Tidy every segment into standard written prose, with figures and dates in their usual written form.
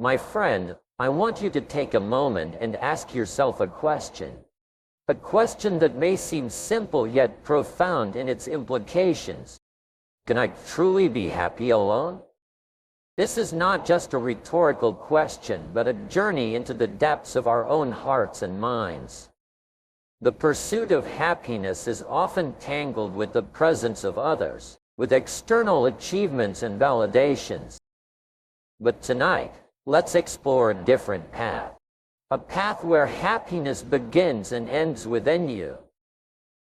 My friend, I want you to take a moment and ask yourself a question. A question that may seem simple yet profound in its implications. Can I truly be happy alone? This is not just a rhetorical question, but a journey into the depths of our own hearts and minds. The pursuit of happiness is often tangled with the presence of others, with external achievements and validations. But tonight, let's explore a different path. A path where happiness begins and ends within you.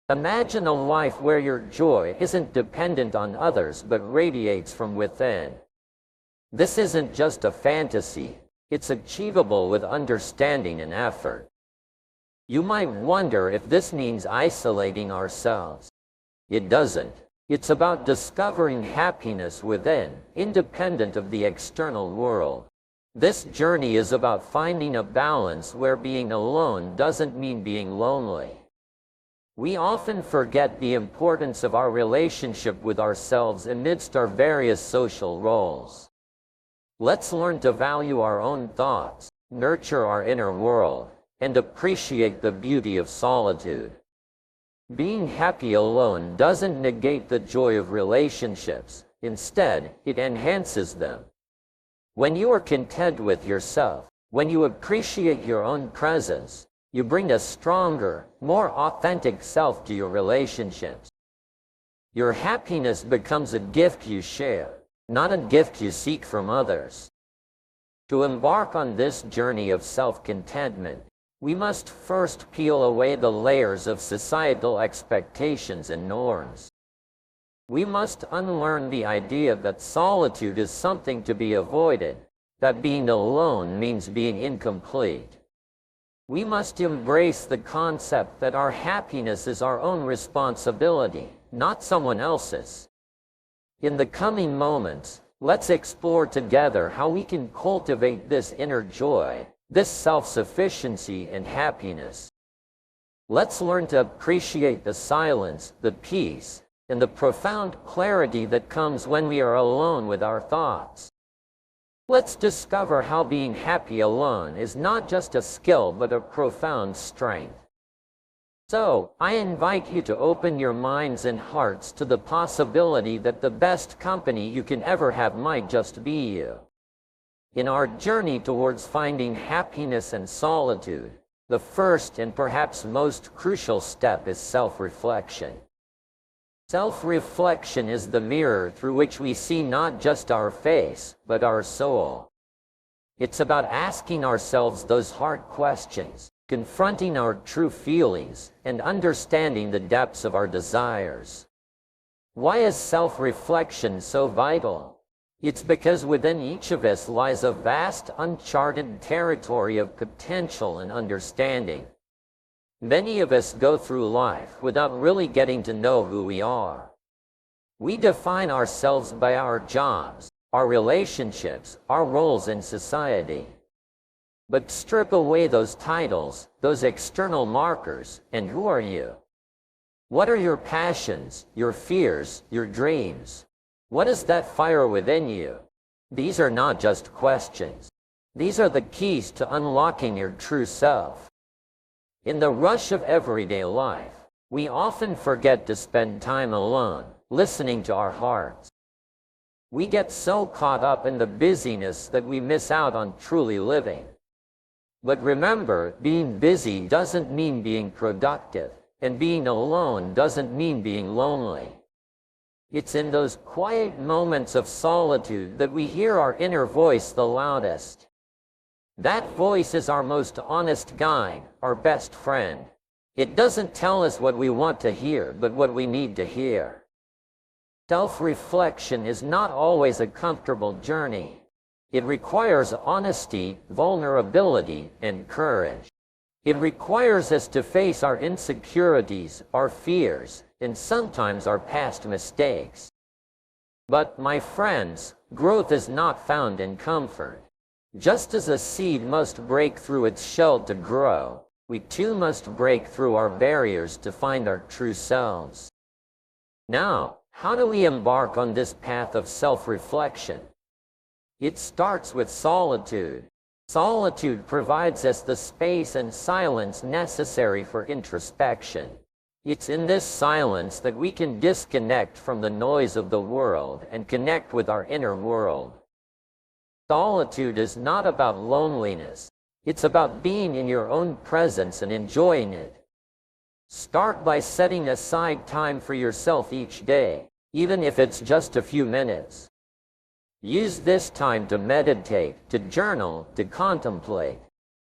Imagine a life where your joy isn't dependent on others but radiates from within. This isn't just a fantasy, it's achievable with understanding and effort. You might wonder if this means isolating ourselves. It doesn't. It's about discovering happiness within, independent of the external world. This journey is about finding a balance where being alone doesn't mean being lonely. We often forget the importance of our relationship with ourselves amidst our various social roles. Let's learn to value our own thoughts, nurture our inner world, and appreciate the beauty of solitude. Being happy alone doesn't negate the joy of relationships. Instead, it enhances them. When you are content with yourself, when you appreciate your own presence, you bring a stronger, more authentic self to your relationships. Your happiness becomes a gift you share, not a gift you seek from others. To embark on this journey of self-contentment, we must first peel away the layers of societal expectations and norms. We must unlearn the idea that solitude is something to be avoided, that being alone means being incomplete. We must embrace the concept that our happiness is our own responsibility, not someone else's. In the coming moments, let's explore together how we can cultivate this inner joy, this self-sufficiency and happiness. Let's learn to appreciate the silence, the peace, and the profound clarity that comes when we are alone with our thoughts. Let's discover how being happy alone is not just a skill but a profound strength. So, I invite you to open your minds and hearts to the possibility that the best company you can ever have might just be you. In our journey towards finding happiness and solitude, the first and perhaps most crucial step is self-reflection. Self-reflection is the mirror through which we see not just our face, but our soul. It's about asking ourselves those hard questions, confronting our true feelings, and understanding the depths of our desires. Why is self-reflection so vital? It's because within each of us lies a vast, uncharted territory of potential and understanding. Many of us go through life without really getting to know who we are. We define ourselves by our jobs, our relationships, our roles in society. But strip away those titles, those external markers, and who are you? What are your passions, your fears, your dreams? What is that fire within you? These are not just questions. These are the keys to unlocking your true self. In the rush of everyday life, we often forget to spend time alone, listening to our hearts. We get so caught up in the busyness that we miss out on truly living. But remember, being busy doesn't mean being productive, and being alone doesn't mean being lonely. It's in those quiet moments of solitude that we hear our inner voice the loudest. That voice is our most honest guide, our best friend. It doesn't tell us what we want to hear, but what we need to hear. Self-reflection is not always a comfortable journey. It requires honesty, vulnerability, and courage. It requires us to face our insecurities, our fears, and sometimes our past mistakes. But, my friends, growth is not found in comfort. Just as a seed must break through its shell to grow, we too must break through our barriers to find our true selves. Now, how do we embark on this path of self-reflection? It starts with solitude. Solitude provides us the space and silence necessary for introspection. It's in this silence that we can disconnect from the noise of the world and connect with our inner world. Solitude is not about loneliness. It's about being in your own presence and enjoying it. Start by setting aside time for yourself each day, even if it's just a few minutes. Use this time to meditate, to journal, to contemplate.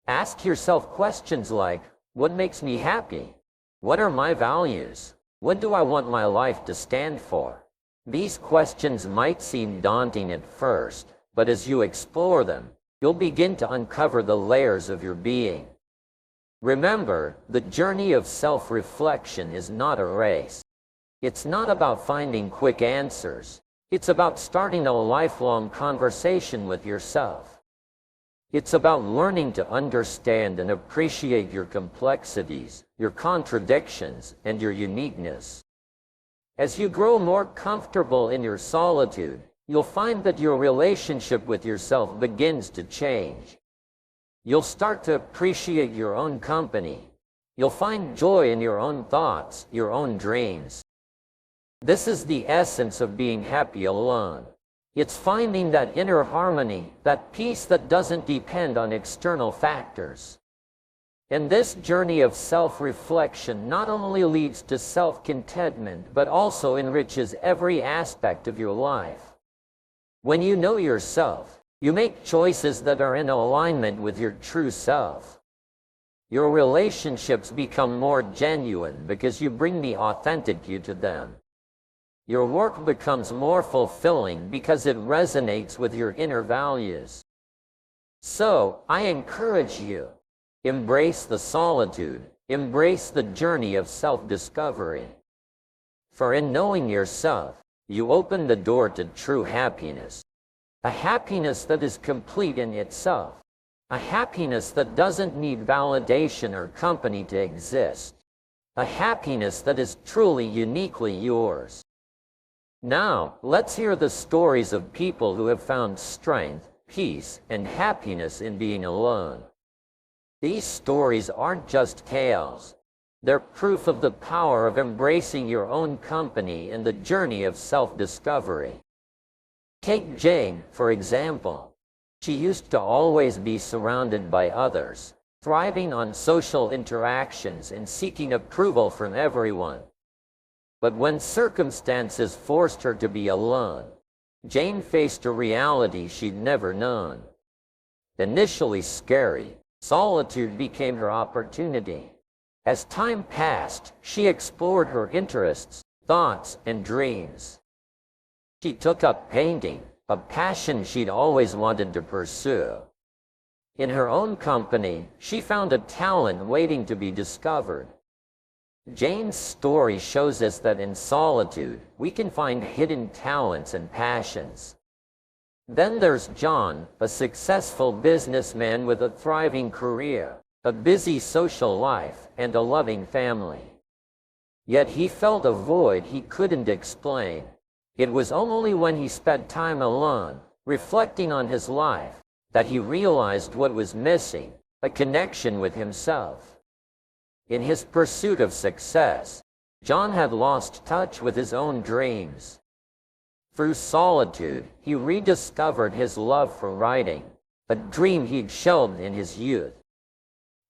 Ask yourself questions like, what makes me happy? What are my values? What do I want my life to stand for? These questions might seem daunting at first, but as you explore them, you'll begin to uncover the layers of your being. Remember, the journey of self-reflection is not a race. It's not about finding quick answers. It's about starting a lifelong conversation with yourself. It's about learning to understand and appreciate your complexities, your contradictions, and your uniqueness. As you grow more comfortable in your solitude, you'll find that your relationship with yourself begins to change. You'll start to appreciate your own company. You'll find joy in your own thoughts, your own dreams. This is the essence of being happy alone. It's finding that inner harmony, that peace that doesn't depend on external factors. And this journey of self-reflection not only leads to self-contentment, but also enriches every aspect of your life. When you know yourself, you make choices that are in alignment with your true self. Your relationships become more genuine because you bring the authentic you to them. Your work becomes more fulfilling because it resonates with your inner values. So, I encourage you, embrace the solitude, embrace the journey of self-discovery. For in knowing yourself, you open the door to true happiness. A happiness that is complete in itself. A happiness that doesn't need validation or company to exist. A happiness that is truly uniquely yours. Now, let's hear the stories of people who have found strength, peace, and happiness in being alone. These stories aren't just tales. They're proof of the power of embracing your own company in the journey of self-discovery. Take Jane, for example. She used to always be surrounded by others, thriving on social interactions and seeking approval from everyone. But when circumstances forced her to be alone, Jane faced a reality she'd never known. Initially scary, solitude became her opportunity. As time passed, she explored her interests, thoughts, and dreams. She took up painting, a passion she'd always wanted to pursue. In her own company, she found a talent waiting to be discovered. Jane's story shows us that in solitude, we can find hidden talents and passions. Then there's John, a successful businessman with a thriving career, a busy social life, and a loving family. Yet he felt a void he couldn't explain. It was only when he spent time alone, reflecting on his life, that he realized what was missing, a connection with himself. In his pursuit of success, John had lost touch with his own dreams. Through solitude, he rediscovered his love for writing, a dream he'd shelved in his youth.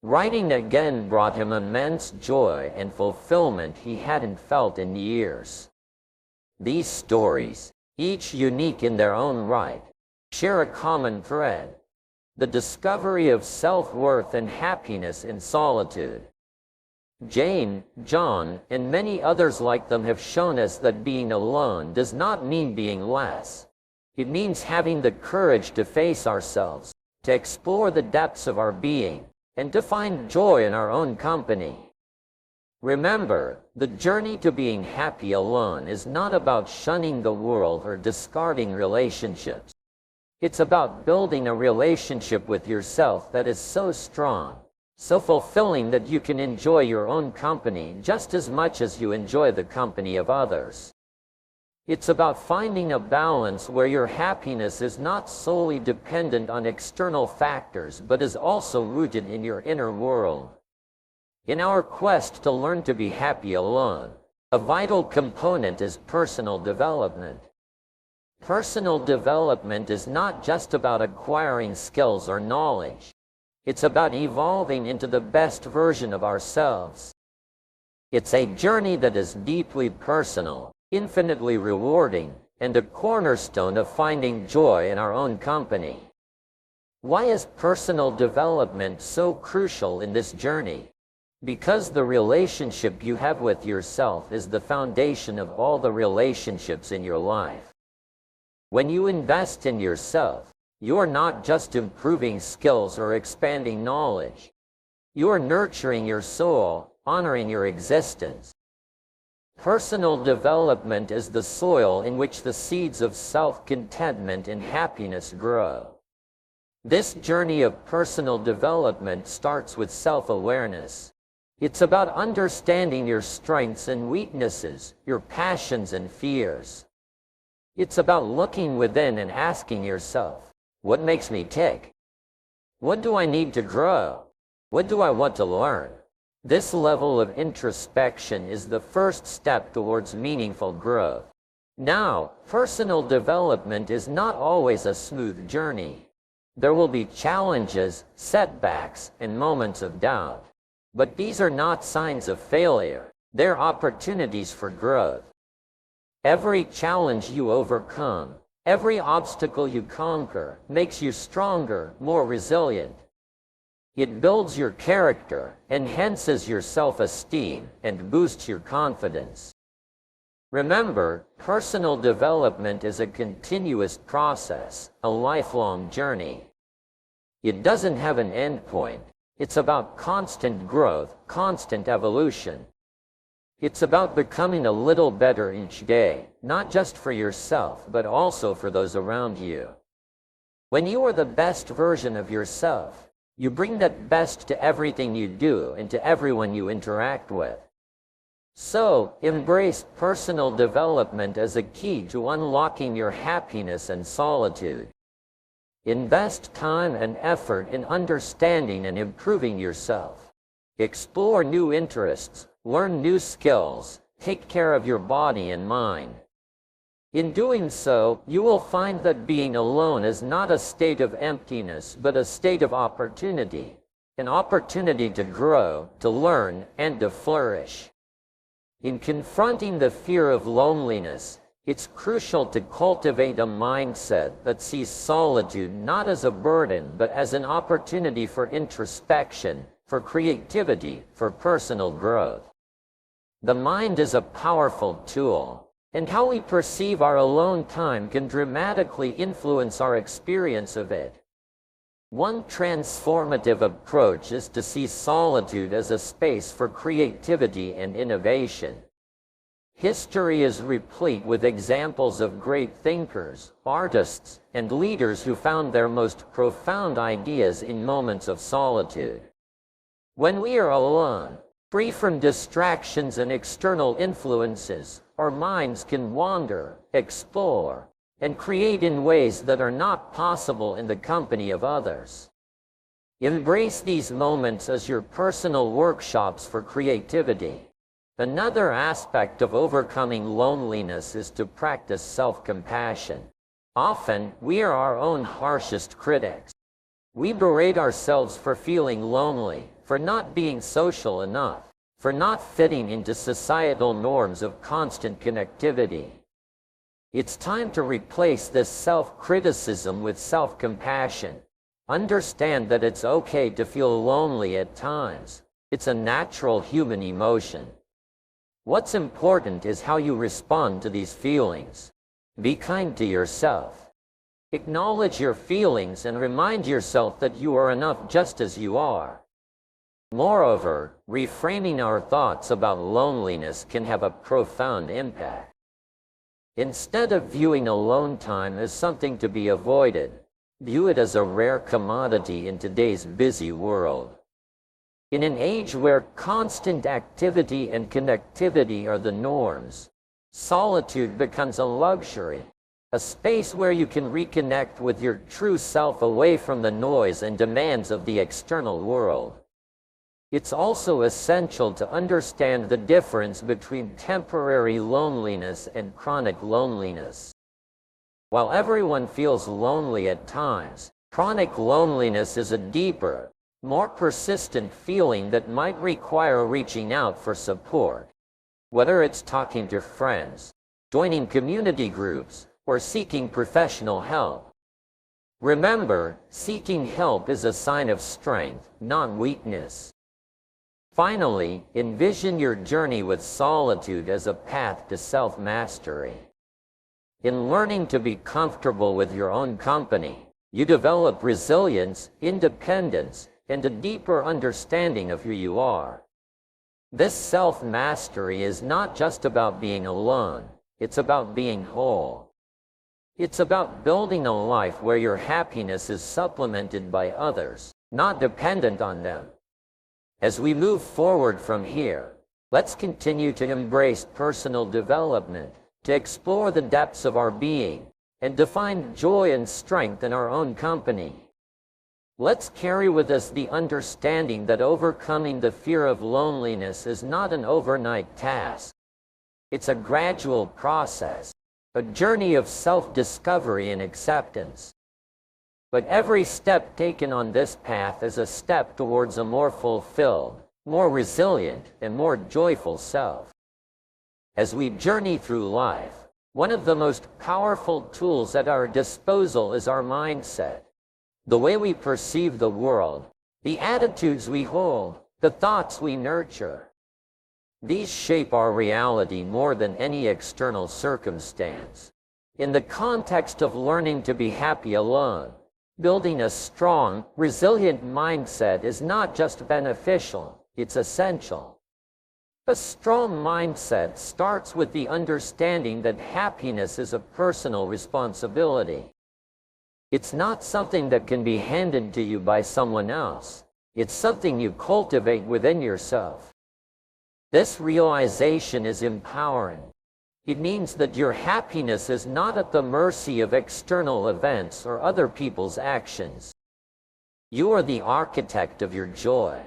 Writing again brought him immense joy and fulfillment he hadn't felt in years. These stories, each unique in their own right, share a common thread: the discovery of self-worth and happiness in solitude. Jane, John, and many others like them have shown us that being alone does not mean being less. It means having the courage to face ourselves, to explore the depths of our being, and to find joy in our own company. Remember, the journey to being happy alone is not about shunning the world or discarding relationships. It's about building a relationship with yourself that is so strong, so fulfilling that you can enjoy your own company just as much as you enjoy the company of others. It's about finding a balance where your happiness is not solely dependent on external factors but is also rooted in your inner world. In our quest to learn to be happy alone, a vital component is personal development. Personal development is not just about acquiring skills or knowledge. It's about evolving into the best version of ourselves. It's a journey that is deeply personal, infinitely rewarding, and a cornerstone of finding joy in our own company. Why is personal development so crucial in this journey? Because the relationship you have with yourself is the foundation of all the relationships in your life. When you invest in yourself, you're not just improving skills or expanding knowledge. You're nurturing your soul, honoring your existence. Personal development is the soil in which the seeds of self-contentment and happiness grow. This journey of personal development starts with self-awareness. It's about understanding your strengths and weaknesses, your passions and fears. It's about looking within and asking yourself, what makes me tick? What do I need to grow? What do I want to learn? This level of introspection is the first step towards meaningful growth. Now, personal development is not always a smooth journey. There will be challenges, setbacks, and moments of doubt. But these are not signs of failure. They're opportunities for growth. Every challenge you overcome, every obstacle you conquer, makes you stronger, more resilient. It builds your character, enhances your self-esteem, and boosts your confidence. Remember, personal development is a continuous process, a lifelong journey. It doesn't have an end point. It's about constant growth, constant evolution. It's about becoming a little better each day, not just for yourself, but also for those around you. When you are the best version of yourself, you bring that best to everything you do and to everyone you interact with. So, embrace personal development as a key to unlocking your happiness and solitude. Invest time and effort in understanding and improving yourself. Explore new interests, learn new skills, take care of your body and mind. In doing so, you will find that being alone is not a state of emptiness, but a state of opportunity. An opportunity to grow, to learn, and to flourish. In confronting the fear of loneliness, it's crucial to cultivate a mindset that sees solitude not as a burden, but as an opportunity for introspection, for creativity, for personal growth. The mind is a powerful tool, and how we perceive our alone time can dramatically influence our experience of it. One transformative approach is to see solitude as a space for creativity and innovation. History is replete with examples of great thinkers, artists, and leaders who found their most profound ideas in moments of solitude. When we are alone, free from distractions and external influences, our minds can wander, explore, and create in ways that are not possible in the company of others. Embrace these moments as your personal workshops for creativity. Another aspect of overcoming loneliness is to practice self-compassion. Often, we are our own harshest critics. We berate ourselves for feeling lonely, for not being social enough, for not fitting into societal norms of constant connectivity. It's time to replace this self-criticism with self-compassion. Understand that it's okay to feel lonely at times. It's a natural human emotion. What's important is how you respond to these feelings. Be kind to yourself. Acknowledge your feelings and remind yourself that you are enough just as you are. Moreover, reframing our thoughts about loneliness can have a profound impact. Instead of viewing alone time as something to be avoided, view it as a rare commodity in today's busy world. In an age where constant activity and connectivity are the norms, Solitude becomes a luxury, a space where you can reconnect with your true self away from the noise and demands of the external world. It's also essential to understand the difference between temporary loneliness and chronic loneliness. While everyone feels lonely at times, chronic loneliness is a deeper, more persistent feeling that might require reaching out for support. Whether it's talking to friends, joining community groups, or seeking professional help. Remember, seeking help is a sign of strength, not weakness. Finally, envision your journey with solitude as a path to self-mastery. In learning to be comfortable with your own company, you develop resilience, independence, and a deeper understanding of who you are. This self-mastery is not just about being alone, it's about being whole. It's about building a life where your happiness is supplemented by others, not dependent on them. As we move forward from here, let's continue to embrace personal development, to explore the depths of our being, and to find joy and strength in our own company. Let's carry with us the understanding that overcoming the fear of loneliness is not an overnight task. It's a gradual process, a journey of self-discovery and acceptance. But every step taken on this path is a step towards a more fulfilled, more resilient, and more joyful self. As we journey through life, one of the most powerful tools at our disposal is our mindset. The way we perceive the world, the attitudes we hold, the thoughts we nurture. These shape our reality more than any external circumstance. In the context of learning to be happy alone, building a strong, resilient mindset is not just beneficial, it's essential. A strong mindset starts with the understanding that happiness is a personal responsibility. It's not something that can be handed to you by someone else. It's something you cultivate within yourself. This realization is empowering. It means that your happiness is not at the mercy of external events or other people's actions. You are the architect of your joy.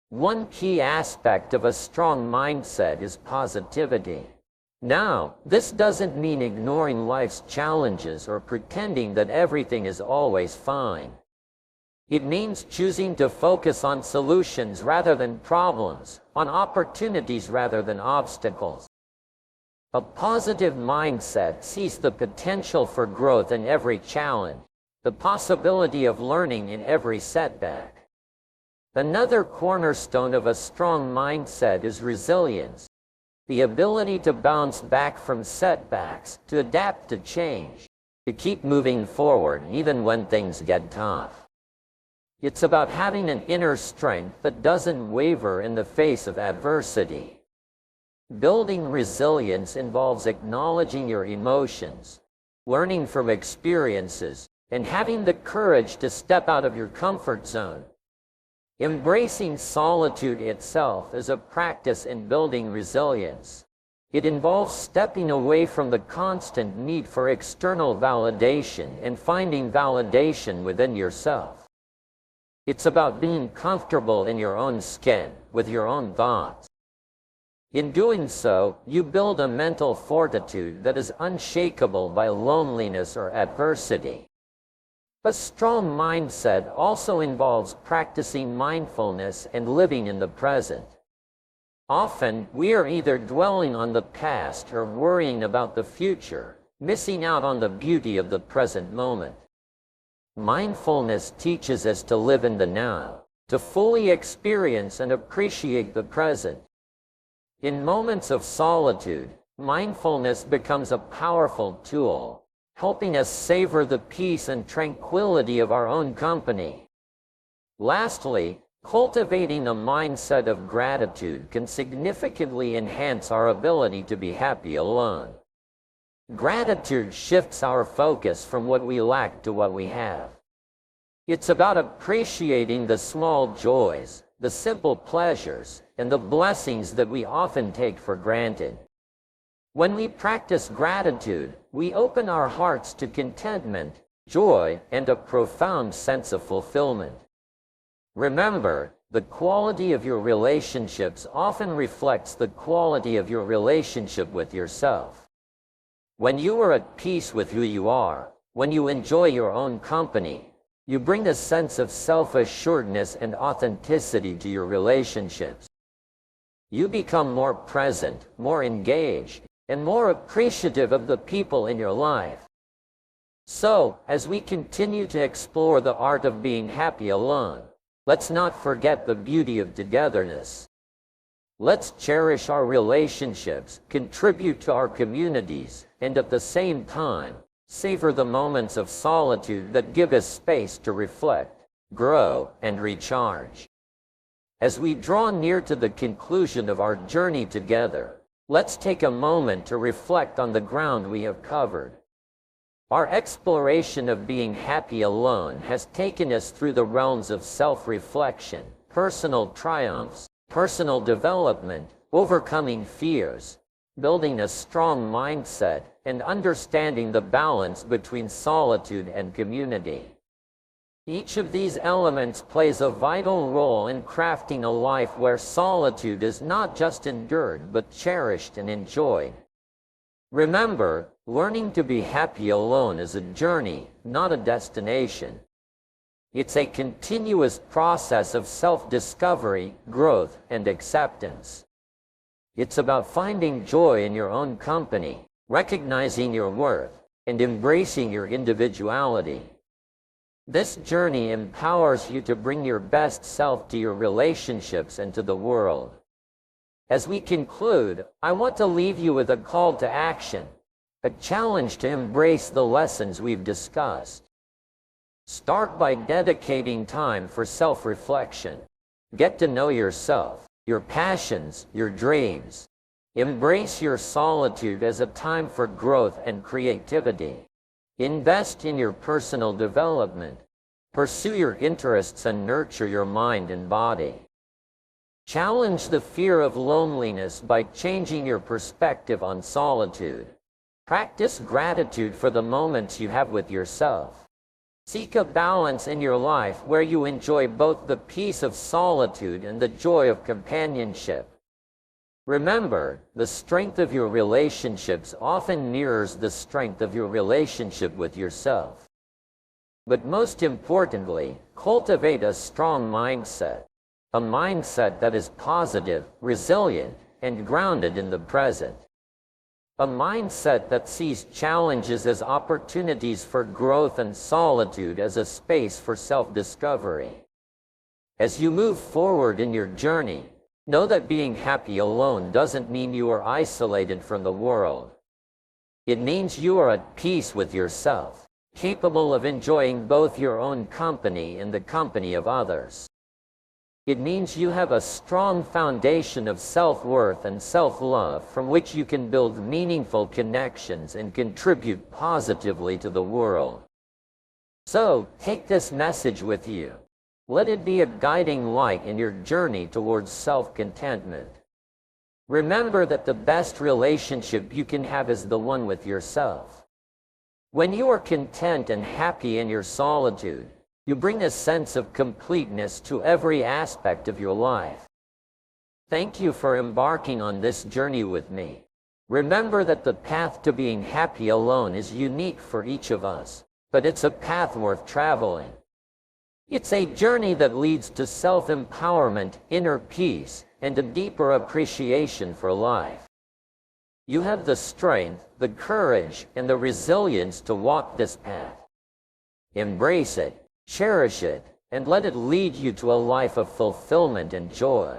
One key aspect of a strong mindset is positivity. Now, this doesn't mean ignoring life's challenges or pretending that everything is always fine. It means choosing to focus on solutions rather than problems, on opportunities rather than obstacles. A positive mindset sees the potential for growth in every challenge, the possibility of learning in every setback. Another cornerstone of a strong mindset is resilience, the ability to bounce back from setbacks, to adapt to change, to keep moving forward even when things get tough. It's about having an inner strength that doesn't waver in the face of adversity. Building resilience involves acknowledging your emotions, learning from experiences, and having the courage to step out of your comfort zone. Embracing solitude itself is a practice in building resilience. It involves stepping away from the constant need for external validation and finding validation within yourself. It's about being comfortable in your own skin, with your own thoughts. In doing so, you build a mental fortitude that is unshakable by loneliness or adversity. A strong mindset also involves practicing mindfulness and living in the present. Often, we are either dwelling on the past or worrying about the future, missing out on the beauty of the present moment. Mindfulness teaches us to live in the now, to fully experience and appreciate the present. In moments of solitude, mindfulness becomes a powerful tool, helping us savor the peace and tranquility of our own company. Lastly, cultivating a mindset of gratitude can significantly enhance our ability to be happy alone. Gratitude shifts our focus from what we lack to what we have. It's about appreciating the small joys, the simple pleasures, and the blessings that we often take for granted. When we practice gratitude, we open our hearts to contentment, joy, and a profound sense of fulfillment. Remember, the quality of your relationships often reflects the quality of your relationship with yourself. When you are at peace with who you are, when you enjoy your own company, you bring a sense of self-assuredness and authenticity to your relationships. You become more present, more engaged, and more appreciative of the people in your life. So, as we continue to explore the art of being happy alone, let's not forget the beauty of togetherness. Let's cherish our relationships, contribute to our communities, and at the same time, savor the moments of solitude that give us space to reflect, grow, and recharge. As we draw near to the conclusion of our journey together, let's take a moment to reflect on the ground we have covered. Our exploration of being happy alone has taken us through the realms of self-reflection, personal triumphs, personal development, overcoming fears, building a strong mindset, and understanding the balance between solitude and community. Each of these elements plays a vital role in crafting a life where solitude is not just endured but cherished and enjoyed. Remember, learning to be happy alone is a journey, not a destination. It's a continuous process of self-discovery, growth, and acceptance. It's about finding joy in your own company, recognizing your worth, and embracing your individuality. This journey empowers you to bring your best self to your relationships and to the world. As we conclude, I want to leave you with a call to action, a challenge to embrace the lessons we've discussed. Start by dedicating time for self-reflection. Get to know yourself, your passions, your dreams. Embrace your solitude as a time for growth and creativity. Invest in your personal development. Pursue your interests and nurture your mind and body. Challenge the fear of loneliness by changing your perspective on solitude. Practice gratitude for the moments you have with yourself. Seek a balance in your life where you enjoy both the peace of solitude and the joy of companionship. Remember, the strength of your relationships often mirrors the strength of your relationship with yourself. But most importantly, cultivate a strong mindset. A mindset that is positive, resilient, and grounded in the present. A mindset that sees challenges as opportunities for growth and solitude as a space for self-discovery. As you move forward in your journey, know that being happy alone doesn't mean you are isolated from the world. It means you are at peace with yourself, capable of enjoying both your own company and the company of others. It means you have a strong foundation of self-worth and self-love from which you can build meaningful connections and contribute positively to the world. So, take this message with you. Let it be a guiding light in your journey towards self-contentment. Remember that the best relationship you can have is the one with yourself. When you are content and happy in your solitude, you bring a sense of completeness to every aspect of your life. Thank you for embarking on this journey with me. Remember that the path to being happy alone is unique for each of us, but it's a path worth traveling. It's a journey that leads to self-empowerment, inner peace, and a deeper appreciation for life. You have the strength, the courage, and the resilience to walk this path. Embrace it. Cherish it, and let it lead you to a life of fulfillment and joy.